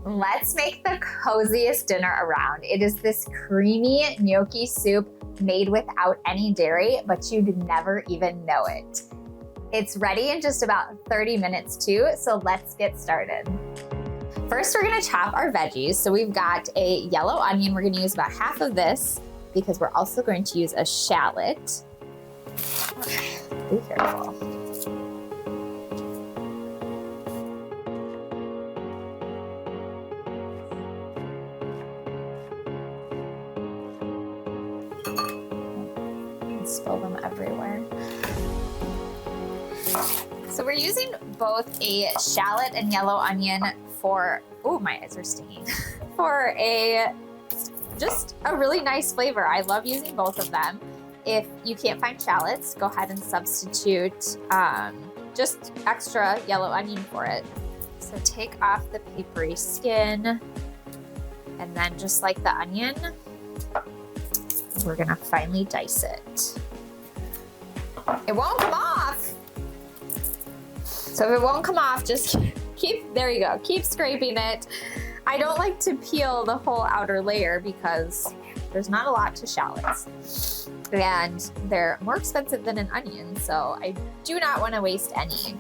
Let's make the coziest dinner around. It is this creamy gnocchi soup made without any dairy, but you'd never even know it. It's ready in just about 30 minutes too, so let's get started. First, we're gonna chop our veggies. So we've got a yellow onion. We're gonna use about half of this because we're also going to use a shallot. Okay, be careful. Spill them everywhere. So we're using both a shallot and yellow onion for, oh, my eyes are stinging, for just a really nice flavor. I love using both of them. If you can't find shallots, go ahead and substitute just extra yellow onion for it. So take off the papery skin, and then just like the onion, we're gonna finely dice it. It won't come off. So if it won't come off, just there you go, keep scraping it. I don't like to peel the whole outer layer because there's not a lot to shallots. And they're more expensive than an onion, so I do not want to waste any.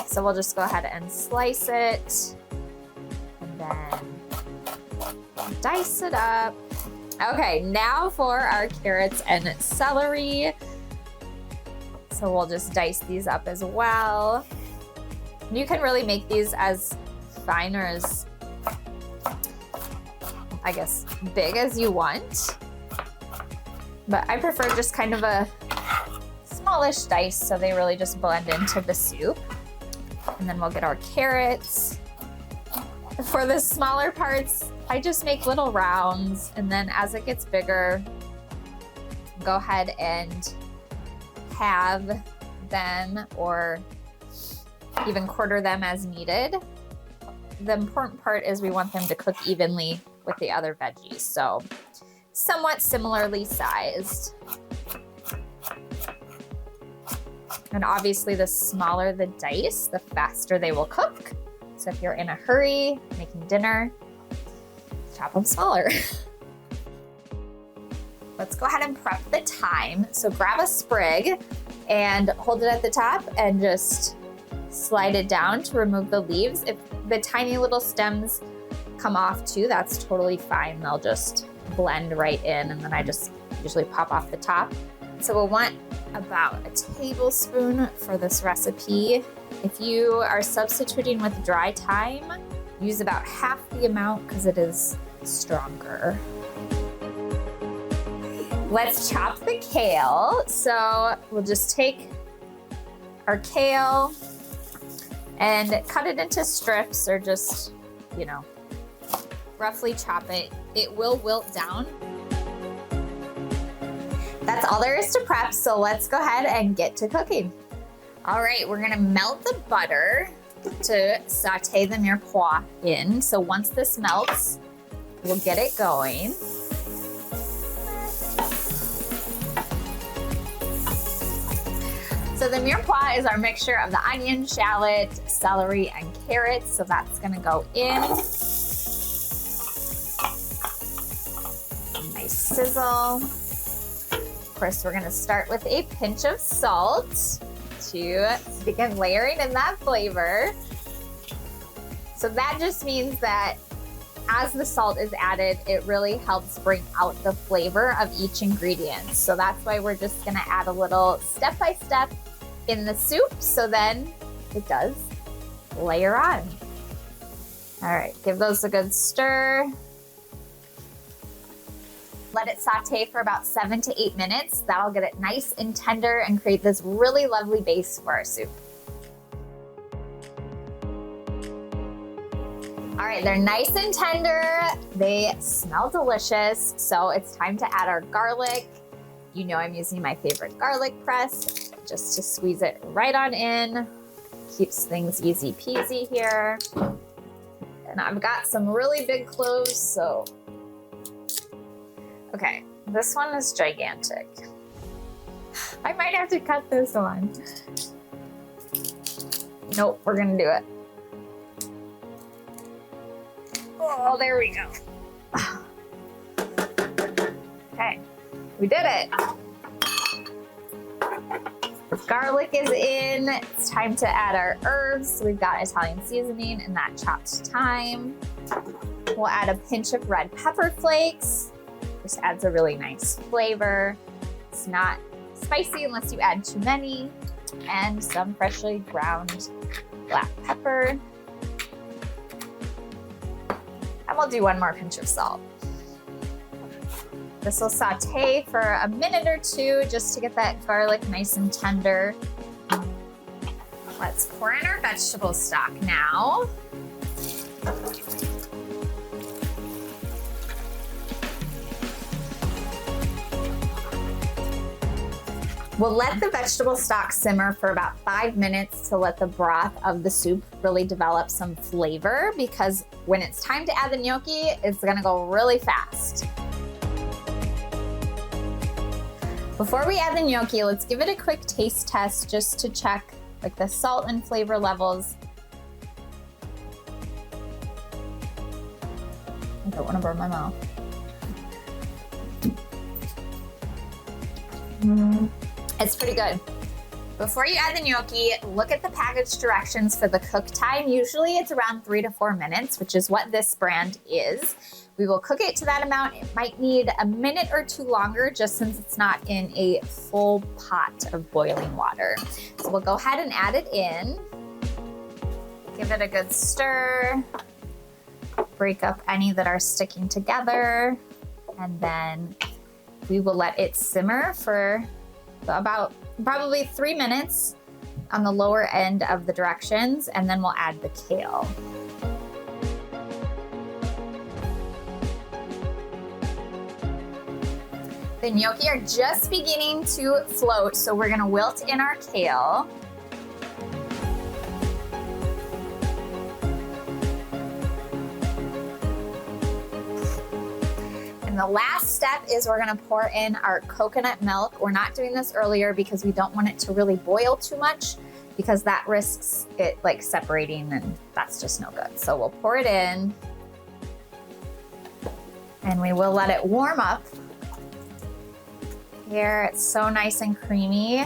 So we'll just go ahead and slice it and then dice it up. Okay, now for our carrots and celery. So we'll just dice these up as well. You can really make these as fine or as, I guess, big as you want. But I prefer just kind of a smallish dice so they really just blend into the soup. And then we'll get our carrots. For the smaller parts, I just make little rounds, and then as it gets bigger, go ahead and halve them or even quarter them as needed. The important part is we want them to cook evenly with the other veggies, so somewhat similarly sized. And obviously the smaller the dice, the faster they will cook. So if you're in a hurry, making dinner, chop them smaller. Let's go ahead and prep the thyme. So grab a sprig and hold it at the top and just slide it down to remove the leaves. If the tiny little stems come off too, that's totally fine. They'll just blend right in, and then I just usually pop off the top. So we'll want about a tablespoon for this recipe. If you are substituting with dry thyme, use about half the amount because it is stronger. Let's chop the kale. So we'll just take our kale and cut it into strips, or just, you know, roughly chop it. It will wilt down. That's all there is to prep, so let's go ahead and get to cooking. All right, we're gonna melt the butter to saute the mirepoix in. So once this melts, we'll get it going. So the mirepoix is our mixture of the onion, shallot, celery, and carrots. So that's gonna go in. Nice sizzle. Of course, we're gonna start with a pinch of salt to begin layering in that flavor. So that just means that as the salt is added, it really helps bring out the flavor of each ingredient. So that's why we're just gonna add a little step by step in the soup, so then it does layer on. All right, give those a good stir. Let it saute for about 7 to 8 minutes. That'll get it nice and tender and create this really lovely base for our soup. All right, they're nice and tender. They smell delicious. So it's time to add our garlic. You know I'm using my favorite garlic press just to squeeze it right on in. Keeps things easy peasy here. And I've got some really big cloves, so. Okay, this one is gigantic. I might have to cut this one. Nope, we're gonna do it. Oh, there we go. Okay, we did it. Garlic is in. It's time to add our herbs. So we've got Italian seasoning and that chopped thyme. We'll add a pinch of red pepper flakes. Just adds a really nice flavor. It's not spicy unless you add too many. And some freshly ground black pepper. And we'll do one more pinch of salt. This will saute for a minute or two just to get that garlic nice and tender. Let's pour in our vegetable stock now. We'll let the vegetable stock simmer for about 5 minutes to let the broth of the soup really develop some flavor, because when it's time to add the gnocchi, it's gonna go really fast. Before we add the gnocchi, let's give it a quick taste test just to check like the salt and flavor levels. I don't want to burn my mouth. It's pretty good. Before you add the gnocchi, look at the package directions for the cook time. Usually it's around 3 to 4 minutes, which is what this brand is. We will cook it to that amount. It might need a minute or two longer just since it's not in a full pot of boiling water. So we'll go ahead and add it in. Give it a good stir. Break up any that are sticking together. And then we will let it simmer for about probably 3 minutes on the lower end of the directions, and then we'll add the kale. The gnocchi are just beginning to float, so we're gonna wilt in our kale. And the last step is we're gonna pour in our coconut milk. We're not doing this earlier because we don't want it to really boil too much, because that risks it like separating, and that's just no good. So we'll pour it in and we will let it warm up. Here, it's so nice and creamy.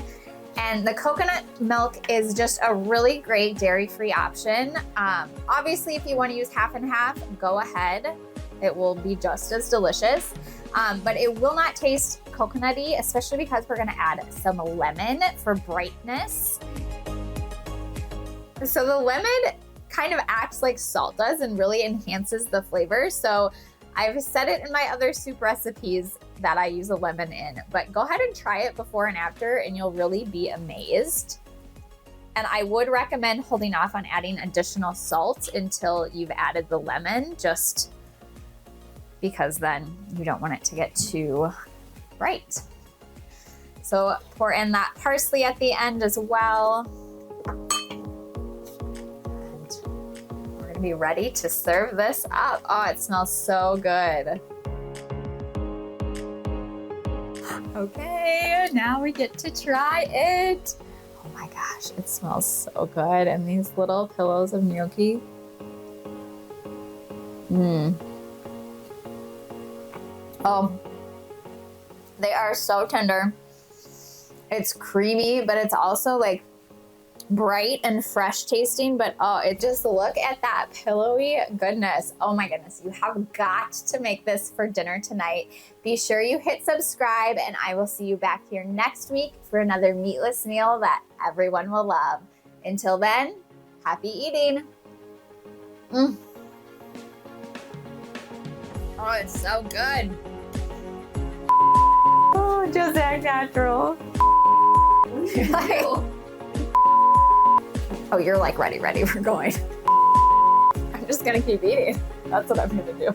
And the coconut milk is just a really great dairy-free option. Obviously, if you want to use half and half, go ahead. It will be just as delicious, but it will not taste coconutty, especially because we're gonna add some lemon for brightness. So the lemon kind of acts like salt does and really enhances the flavor. So I've said it in my other soup recipes that I use a lemon in, but go ahead and try it before and after and you'll really be amazed. And I would recommend holding off on adding additional salt until you've added the lemon, just because then you don't want it to get too bright. So pour in that parsley at the end as well. Be ready to serve this up. Oh, it smells so good. Okay, now we get to try it. Oh my gosh, it smells so good. And these little pillows of gnocchi. Oh, they are so tender. It's creamy, but it's also like bright and fresh tasting, but oh, it just, look at that pillowy goodness. Oh my goodness, you have got to make this for dinner tonight. Be sure you hit subscribe, and I will see you back here next week for another meatless meal that everyone will love. Until then, happy eating. Oh, it's so good. Oh, just act natural. Oh, you're like, ready, we're going. I'm just gonna keep eating. That's what I'm gonna do.